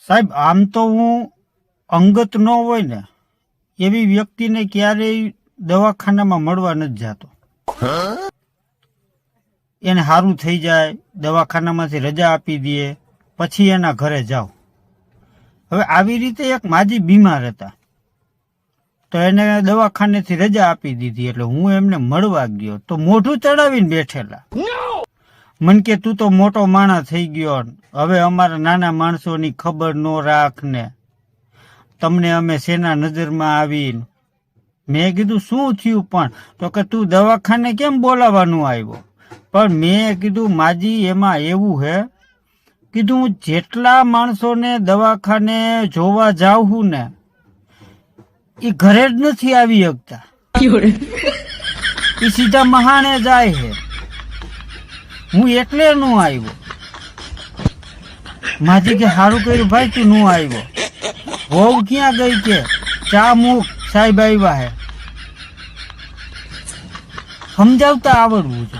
સાહેબ આમ તો હું અંગત ન હોય ને એવી વ્યક્તિને ક્યારેય દવાખાનામાં મળવા નથી જાતો. એને સારું થઈ જાય, દવાખાનામાંથી રજા આપી દે, પછી એના ઘરે જાઓ. હવે આવી રીતે એક માજી બીમાર હતા, તો એને દવાખાનેથી રજા આપી દીધી, એટલે હું એમને મળવા ગયો તો મોઢું ચડાવીને બેઠેલા. મન કે તું તો મોટો માણસ થઈ ગયો, હવે અમારા નાના માણસોની ખબર ન રાખ ને, તમને અમે શેના નજરમાં આવીને. મેં કીધું શું થયું? પણ તો કે તું દવાખાને કેમ બોલાવાનું આવ્યો? પણ મેં કીધું માજી એમાં એવું હે, કીધું હું જેટલા માણસોને દવાખાને જોવા જાઉં છું ને એ ઘરે જ નથી આવી શકતા, એ સીધા મહાણે જાય છે. હું એટલે ન આવ્યો. માજી કે સારું કર્યું ભાઈ તું ન આવ્યો. વહુ ક્યાં ગઈ કે ચા મૂક સાહેબ આવ્યા હે. સમજાવતા આવડવું છે.